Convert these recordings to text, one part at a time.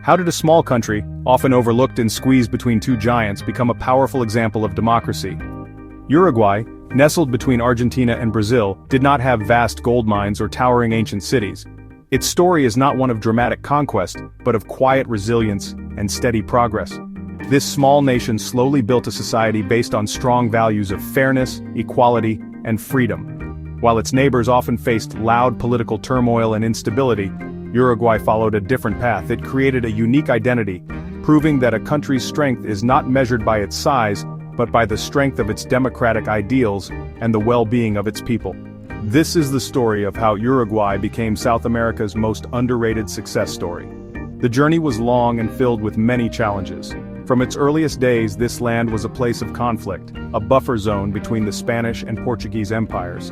How did a small country, often overlooked and squeezed between two giants, become a powerful example of democracy? Uruguay, nestled between Argentina and Brazil, did not have vast gold mines or towering ancient cities. Its story is not one of dramatic conquest, but of quiet resilience and steady progress. This small nation slowly built a society based on strong values of fairness, equality, and freedom. While its neighbors often faced loud political turmoil and instability, Uruguay followed a different path. It created a unique identity, proving that a country's strength is not measured by its size, but by the strength of its democratic ideals and the well-being of its people. This is the story of how Uruguay became South America's most underrated success story. The journey was long and filled with many challenges. From its earliest days, this land was a place of conflict, a buffer zone between the Spanish and Portuguese empires.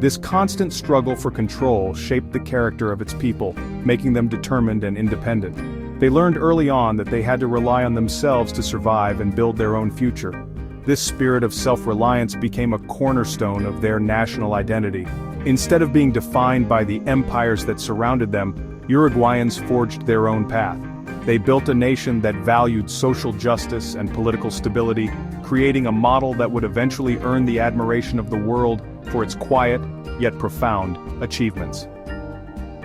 This constant struggle for control shaped the character of its people, making them determined and independent. They learned early on that they had to rely on themselves to survive and build their own future. This spirit of self-reliance became a cornerstone of their national identity. Instead of being defined by the empires that surrounded them, Uruguayans forged their own path. They built a nation that valued social justice and political stability, creating a model that would eventually earn the admiration of the world for its quiet, yet profound, achievements.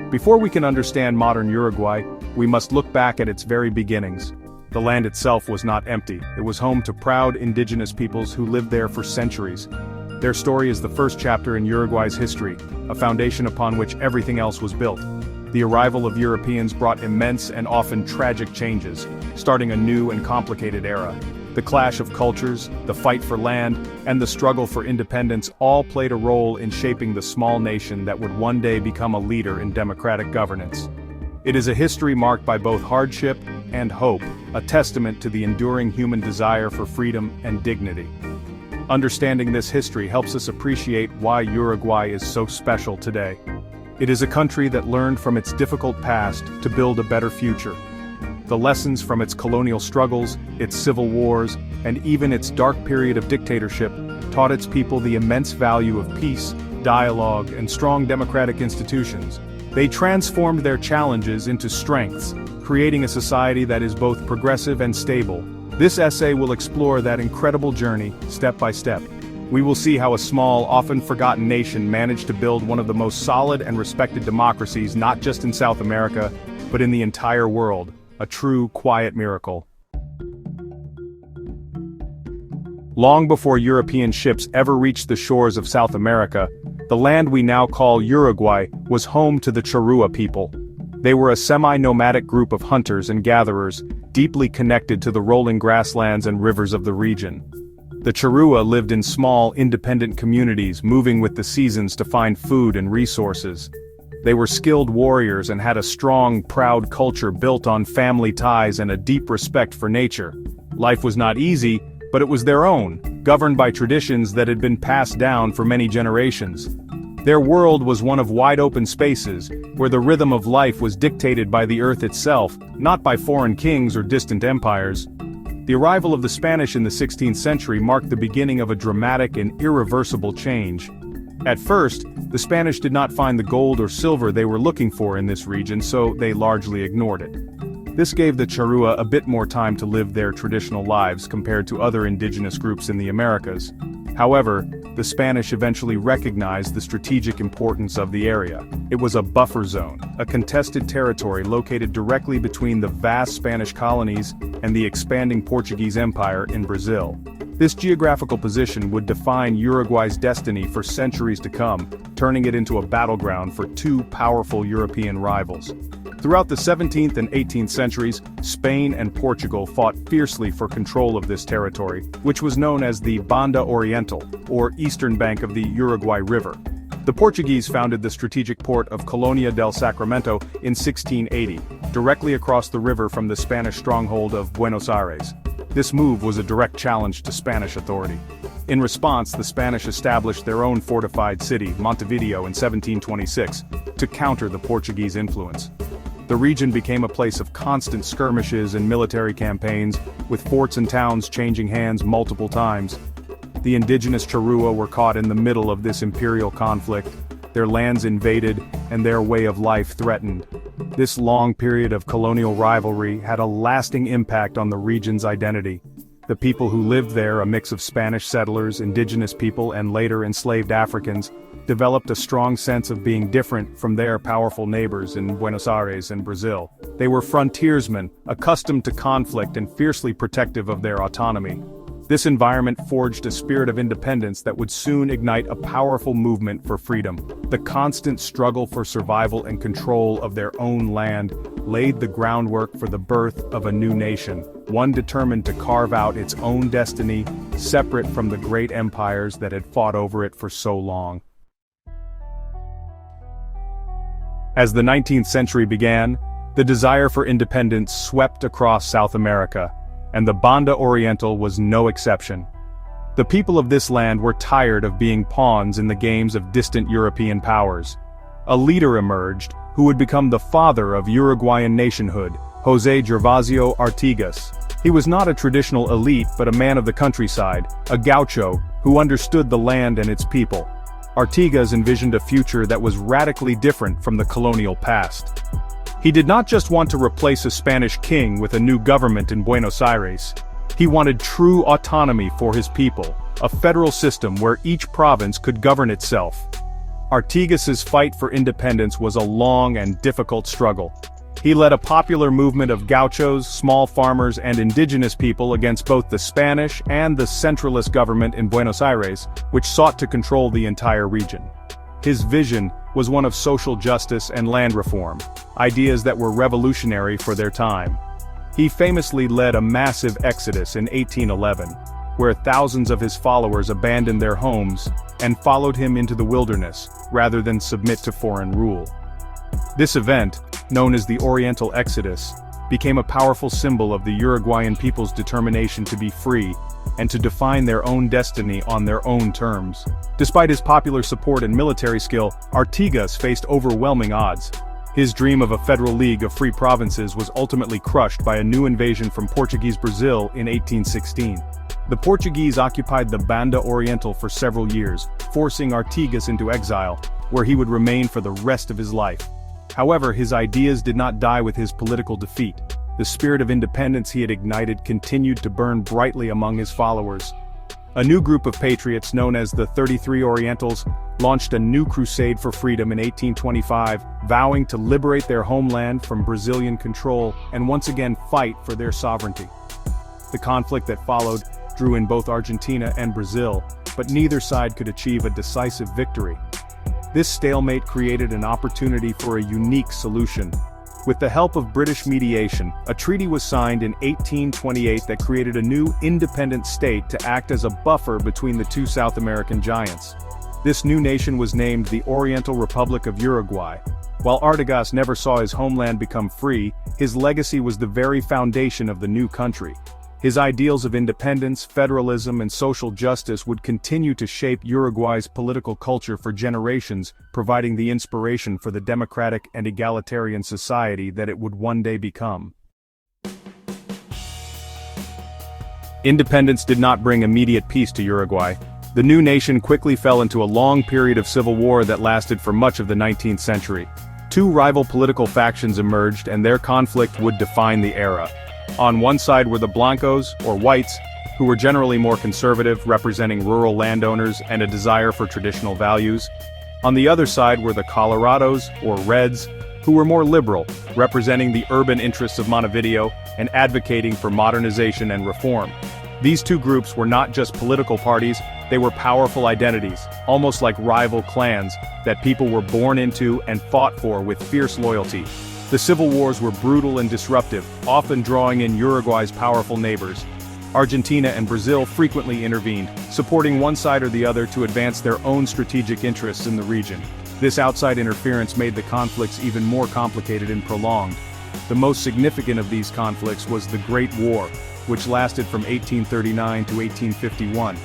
Before we can understand modern Uruguay, we must look back at its very beginnings. The land itself was not empty. It was home to proud indigenous peoples who lived there for centuries. Their story is the first chapter in Uruguay's history, a foundation upon which everything else was built. The arrival of Europeans brought immense and often tragic changes, starting a new and complicated era. The clash of cultures, the fight for land, and the struggle for independence all played a role in shaping the small nation that would one day become a leader in democratic governance. It is a history marked by both hardship and hope, a testament to the enduring human desire for freedom and dignity. Understanding this history helps us appreciate why Uruguay is so special today. It is a country that learned from its difficult past to build a better future. The lessons from its colonial struggles, its civil wars, and even its dark period of dictatorship taught its people the immense value of peace, dialogue, and strong democratic institutions. They transformed their challenges into strengths, creating a society that is both progressive and stable. This essay will explore that incredible journey, step by step. We will see how a small, often forgotten nation managed to build one of the most solid and respected democracies not just in South America, but in the entire world, a true, quiet miracle. Long before European ships ever reached the shores of South America, the land we now call Uruguay was home to the Charrua people. They were a semi-nomadic group of hunters and gatherers, deeply connected to the rolling grasslands and rivers of the region. The Charrua lived in small, independent communities, moving with the seasons to find food and resources. They were skilled warriors and had a strong, proud culture built on family ties and a deep respect for nature. Life was not easy, but it was their own, governed by traditions that had been passed down for many generations. Their world was one of wide-open spaces, where the rhythm of life was dictated by the earth itself, not by foreign kings or distant empires. The arrival of the Spanish in the 16th century marked the beginning of a dramatic and irreversible change. At first, the Spanish did not find the gold or silver they were looking for in this region, so they largely ignored it. This gave the Charrua a bit more time to live their traditional lives compared to other indigenous groups in the Americas. However, the Spanish eventually recognized the strategic importance of the area. It was a buffer zone, a contested territory located directly between the vast Spanish colonies and the expanding Portuguese Empire in Brazil. This geographical position would define Uruguay's destiny for centuries to come, turning it into a battleground for two powerful European rivals. Throughout the 17th and 18th centuries, Spain and Portugal fought fiercely for control of this territory, which was known as the Banda Oriental, or eastern bank of the Uruguay River. The Portuguese founded the strategic port of Colonia del Sacramento in 1680, directly across the river from the Spanish stronghold of Buenos Aires. This move was a direct challenge to Spanish authority. In response, the Spanish established their own fortified city, Montevideo, in 1726, to counter the Portuguese influence. The region became a place of constant skirmishes and military campaigns, with forts and towns changing hands multiple times. The indigenous Charrua were caught in the middle of this imperial conflict, their lands invaded, and their way of life threatened. This long period of colonial rivalry had a lasting impact on the region's identity. The people who lived there, a mix of Spanish settlers, indigenous people, and later enslaved Africans, developed a strong sense of being different from their powerful neighbors in Buenos Aires and Brazil. They were frontiersmen, accustomed to conflict and fiercely protective of their autonomy. This environment forged a spirit of independence that would soon ignite a powerful movement for freedom. The constant struggle for survival and control of their own land laid the groundwork for the birth of a new nation, one determined to carve out its own destiny, separate from the great empires that had fought over it for so long. As the 19th century began, the desire for independence swept across South America, and the Banda Oriental was no exception. The people of this land were tired of being pawns in the games of distant European powers. A leader emerged, who would become the father of Uruguayan nationhood, José Artigas. He was not a traditional elite but a man of the countryside, a gaucho, who understood the land and its people. Artigas envisioned a future that was radically different from the colonial past. He did not just want to replace a Spanish king with a new government in Buenos Aires. He wanted true autonomy for his people, a federal system where each province could govern itself. Artigas's fight for independence was a long and difficult struggle. He led a popular movement of gauchos, small farmers, and indigenous people against both the Spanish and the centralist government in Buenos Aires, which sought to control the entire region. His vision was one of social justice and land reform, ideas that were revolutionary for their time. He famously led a massive exodus in 1811, where thousands of his followers abandoned their homes and followed him into the wilderness, rather than submit to foreign rule. This event, known as the Oriental Exodus, became a powerful symbol of the Uruguayan people's determination to be free and to define their own destiny on their own terms. Despite his popular support and military skill, Artigas faced overwhelming odds. His dream of a federal league of free provinces was ultimately crushed by a new invasion from Portuguese Brazil in 1816. The Portuguese occupied the Banda Oriental for several years, forcing Artigas into exile, where he would remain for the rest of his life. However, his ideas did not die with his political defeat. The spirit of independence he had ignited continued to burn brightly among his followers. A new group of patriots known as the 33 Orientals launched a new crusade for freedom in 1825, vowing to liberate their homeland from Brazilian control and once again fight for their sovereignty. The conflict that followed drew in both Argentina and Brazil, but neither side could achieve a decisive victory. This stalemate created an opportunity for a unique solution. With the help of British mediation, a treaty was signed in 1828 that created a new independent state to act as a buffer between the two South American giants. This new nation was named the Oriental Republic of Uruguay. While Artigas never saw his homeland become free, his legacy was the very foundation of the new country. His ideals of independence, federalism, and social justice would continue to shape Uruguay's political culture for generations, providing the inspiration for the democratic and egalitarian society that it would one day become. Independence did not bring immediate peace to Uruguay. The new nation quickly fell into a long period of civil war that lasted for much of the 19th century. Two rival political factions emerged, and their conflict would define the era. On one side were the Blancos, or whites, who were generally more conservative, representing rural landowners and a desire for traditional values. On the other side were the Colorados, or Reds, who were more liberal, representing the urban interests of Montevideo and advocating for modernization and reform. These two groups were not just political parties, they were powerful identities, almost like rival clans, that people were born into and fought for with fierce loyalty. The civil wars were brutal and disruptive, often drawing in Uruguay's powerful neighbors. Argentina and Brazil frequently intervened, supporting one side or the other to advance their own strategic interests in the region. This outside interference made the conflicts even more complicated and prolonged. The most significant of these conflicts was the Great War, which lasted from 1839 to 1851.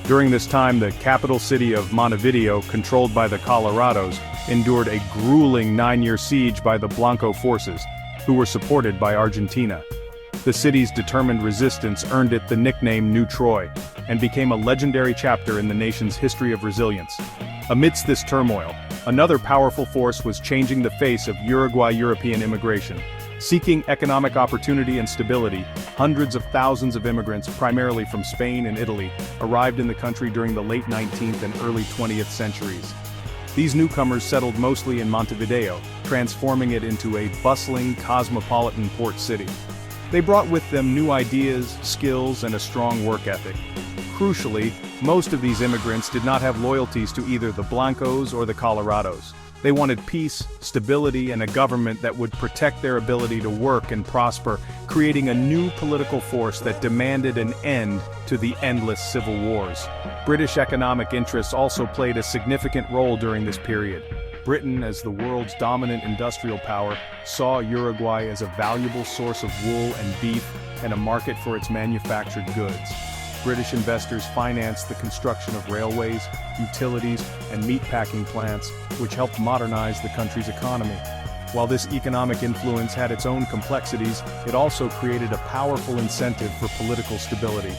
During this time, the capital city of Montevideo, controlled by the Colorados, endured a grueling 9-year siege by the Blanco forces, who were supported by Argentina. The city's determined resistance earned it the nickname New Troy, and became a legendary chapter in the nation's history of resilience. Amidst this turmoil, another powerful force was changing the face of Uruguay European immigration. Seeking economic opportunity and stability, hundreds of thousands of immigrants, primarily from Spain and Italy, arrived in the country during the late 19th and early 20th centuries. These newcomers settled mostly in Montevideo, transforming it into a bustling, cosmopolitan port city. They brought with them new ideas, skills, and a strong work ethic. Crucially, most of these immigrants did not have loyalties to either the Blancos or the Colorados. They wanted peace, stability, and a government that would protect their ability to work and prosper, creating a new political force that demanded an end to the endless civil wars. British economic interests also played a significant role during this period. Britain, as the world's dominant industrial power, saw Uruguay as a valuable source of wool and beef and a market for its manufactured goods. British investors financed the construction of railways, utilities, and meatpacking plants, which helped modernize the country's economy. While this economic influence had its own complexities, it also created a powerful incentive for political stability.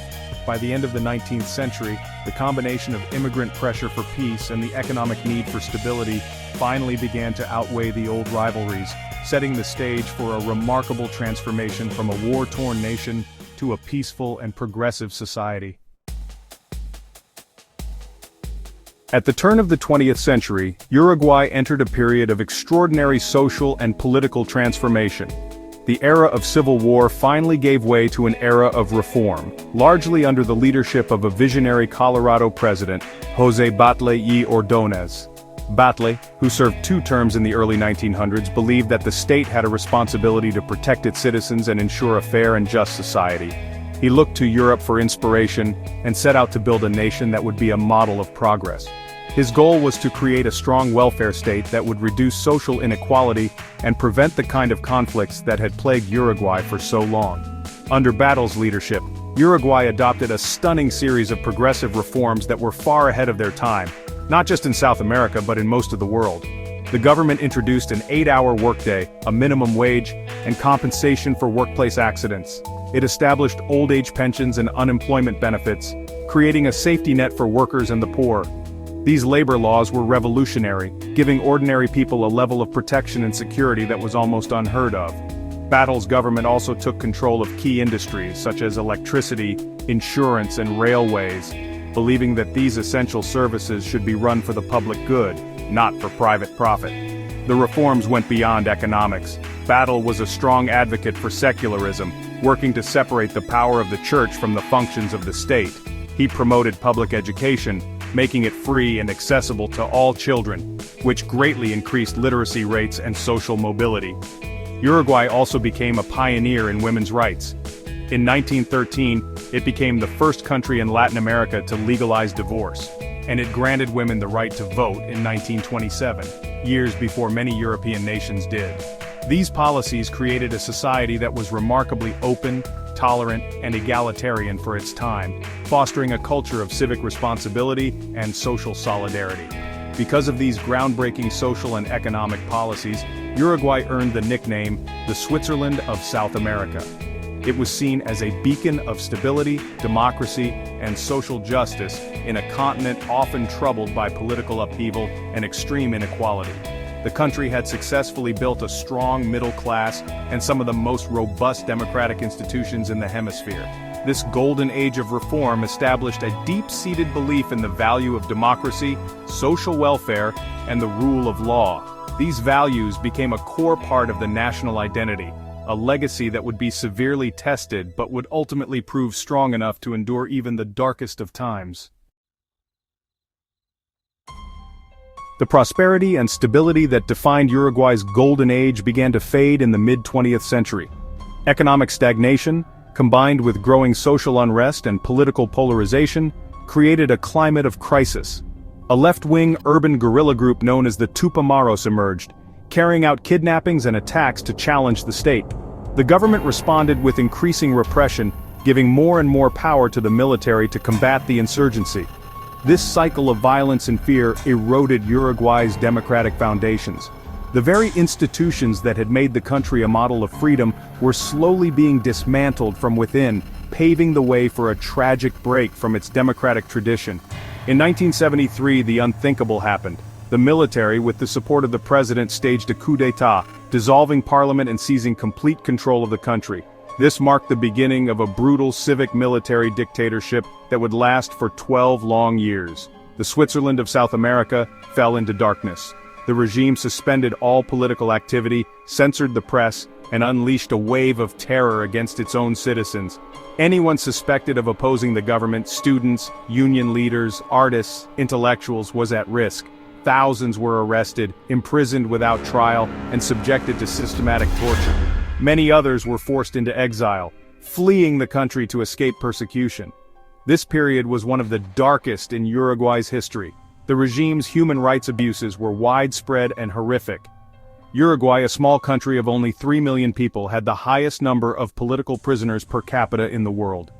By the end of the 19th century, the combination of immigrant pressure for peace and the economic need for stability finally began to outweigh the old rivalries, setting the stage for a remarkable transformation from a war-torn nation to a peaceful and progressive society. At the turn of the 20th century, Uruguay entered a period of extraordinary social and political transformation. The era of civil war finally gave way to an era of reform, largely under the leadership of a visionary Colorado president, José Batlle y Ordóñez. Batlle, who served 2 terms in the early 1900s, believed that the state had a responsibility to protect its citizens and ensure a fair and just society. He looked to Europe for inspiration and set out to build a nation that would be a model of progress. His goal was to create a strong welfare state that would reduce social inequality and prevent the kind of conflicts that had plagued Uruguay for so long. Under Battle's leadership, Uruguay adopted a stunning series of progressive reforms that were far ahead of their time, not just in South America but in most of the world. The government introduced an 8-hour workday, a minimum wage, and compensation for workplace accidents. It established old age pensions and unemployment benefits, creating a safety net for workers and the poor. These labor laws were revolutionary, giving ordinary people a level of protection and security that was almost unheard of. Battle's government also took control of key industries such as electricity, insurance, and railways, believing that these essential services should be run for the public good, not for private profit. The reforms went beyond economics. Battle was a strong advocate for secularism, working to separate the power of the church from the functions of the state. He promoted public education, making it free and accessible to all children, which greatly increased literacy rates and social mobility. Uruguay also became a pioneer in women's rights. In 1913, it became the first country in Latin America to legalize divorce, and it granted women the right to vote in 1927, years before many European nations did. These policies created a society that was remarkably open, tolerant, and egalitarian for its time, fostering a culture of civic responsibility and social solidarity. Because of these groundbreaking social and economic policies, Uruguay earned the nickname, the Switzerland of South America. It was seen as a beacon of stability, democracy, and social justice in a continent often troubled by political upheaval and extreme inequality. The country had successfully built a strong middle class and some of the most robust democratic institutions in the hemisphere. This golden age of reform established a deep-seated belief in the value of democracy, social welfare, and the rule of law. These values became a core part of the national identity, a legacy that would be severely tested but would ultimately prove strong enough to endure even the darkest of times. The prosperity and stability that defined Uruguay's golden age began to fade in the mid-20th century. Economic stagnation, combined with growing social unrest and political polarization, created a climate of crisis. A left-wing urban guerrilla group known as the Tupamaros emerged, carrying out kidnappings and attacks to challenge the state. The government responded with increasing repression, giving more and more power to the military to combat the insurgency. This cycle of violence and fear eroded Uruguay's democratic foundations. The very institutions that had made the country a model of freedom were slowly being dismantled from within, paving the way for a tragic break from its democratic tradition. In 1973, the unthinkable happened. The military, with the support of the president, staged a coup d'état, dissolving parliament and seizing complete control of the country. This marked the beginning of a brutal civic-military dictatorship that would last for 12 long years. The Switzerland of South America fell into darkness. The regime suspended all political activity, censored the press, and unleashed a wave of terror against its own citizens. Anyone suspected of opposing the government, students, union leaders, artists, intellectuals, was at risk. Thousands were arrested, imprisoned without trial, and subjected to systematic torture. Many others were forced into exile, fleeing the country to escape persecution. This period was one of the darkest in Uruguay's history. The regime's human rights abuses were widespread and horrific. Uruguay, a small country of only 3 million people, had the highest number of political prisoners per capita in the world.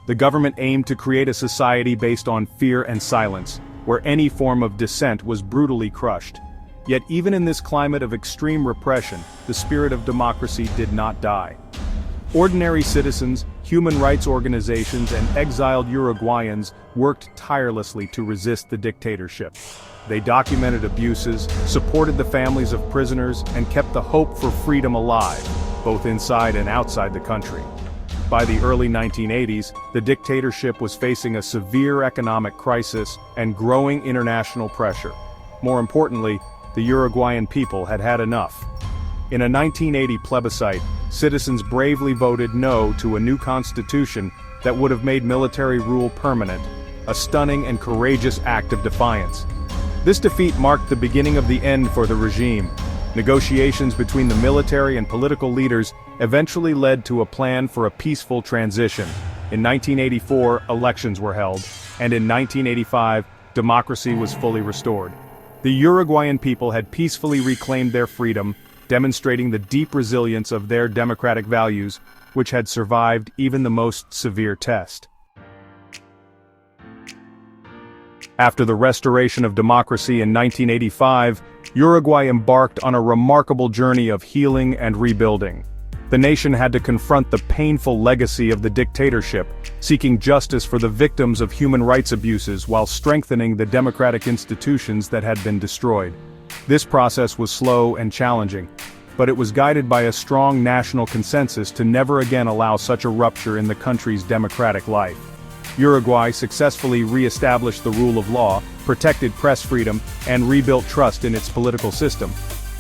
The government aimed to create a society based on fear and silence, where any form of dissent was brutally crushed. Yet even in this climate of extreme repression, the spirit of democracy did not die. Ordinary citizens, human rights organizations, and exiled Uruguayans worked tirelessly to resist the dictatorship. They documented abuses, supported the families of prisoners, and kept the hope for freedom alive, both inside and outside the country. By the early 1980s, the dictatorship was facing a severe economic crisis and growing international pressure. More importantly, the Uruguayan people had had enough. In a 1980 plebiscite, citizens bravely voted no to a new constitution that would have made military rule permanent, a stunning and courageous act of defiance. This defeat marked the beginning of the end for the regime. Negotiations between the military and political leaders eventually led to a plan for a peaceful transition. In 1984, elections were held, and in 1985, democracy was fully restored. The Uruguayan people had peacefully reclaimed their freedom, demonstrating the deep resilience of their democratic values, which had survived even the most severe test. After the restoration of democracy in 1985, Uruguay embarked on a remarkable journey of healing and rebuilding. The nation had to confront the painful legacy of the dictatorship, seeking justice for the victims of human rights abuses while strengthening the democratic institutions that had been destroyed. This process was slow and challenging, but it was guided by a strong national consensus to never again allow such a rupture in the country's democratic life. Uruguay successfully re-established the rule of law, protected press freedom, and rebuilt trust in its political system.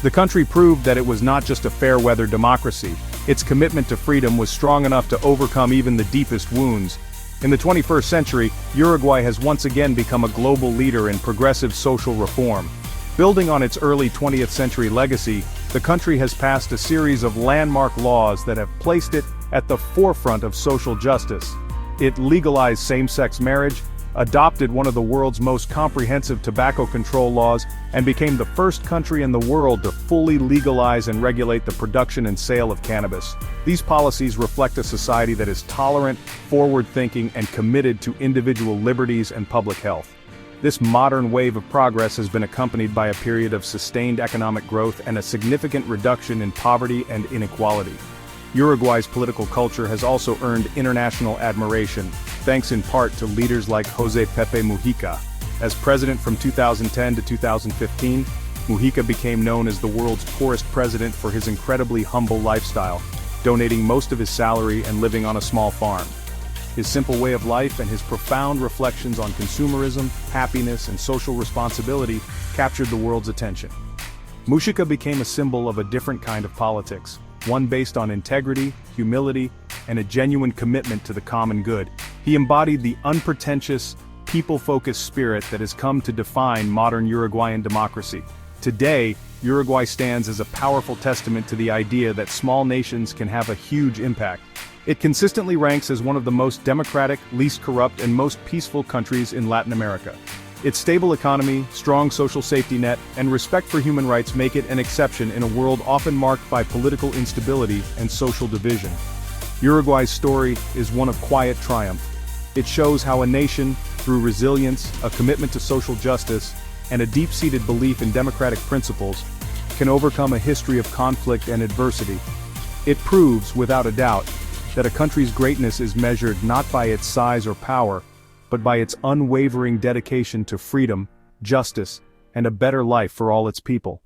The country proved that it was not just a fair-weather democracy. Its commitment to freedom was strong enough to overcome even the deepest wounds. In the 21st century, Uruguay has once again become a global leader in progressive social reform. Building on its early 20th century legacy, the country has passed a series of landmark laws that have placed it at the forefront of social justice. It legalized same-sex marriage, adopted one of the world's most comprehensive tobacco control laws, and became the first country in the world to fully legalize and regulate the production and sale of cannabis. These policies reflect a society that is tolerant, forward-thinking, and committed to individual liberties and public health. This modern wave of progress has been accompanied by a period of sustained economic growth and a significant reduction in poverty and inequality. Uruguay's political culture has also earned international admiration, thanks in part to leaders like José Pepe Mujica. As president from 2010 to 2015, Mujica became known as the world's poorest president for his incredibly humble lifestyle, donating most of his salary and living on a small farm. His simple way of life and his profound reflections on consumerism, happiness, and social responsibility captured the world's attention. Mujica became a symbol of a different kind of politics, one based on integrity, humility, and a genuine commitment to the common good. He embodied the unpretentious, people-focused spirit that has come to define modern Uruguayan democracy. Today, Uruguay stands as a powerful testament to the idea that small nations can have a huge impact. It consistently ranks as one of the most democratic, least corrupt, and most peaceful countries in Latin America. Its stable economy, strong social safety net, and respect for human rights make it an exception in a world often marked by political instability and social division. Uruguay's story is one of quiet triumph. It shows how a nation, through resilience, a commitment to social justice, and a deep-seated belief in democratic principles, can overcome a history of conflict and adversity. It proves, without a doubt, that a country's greatness is measured not by its size or power, but by its unwavering dedication to freedom, justice, and a better life for all its people.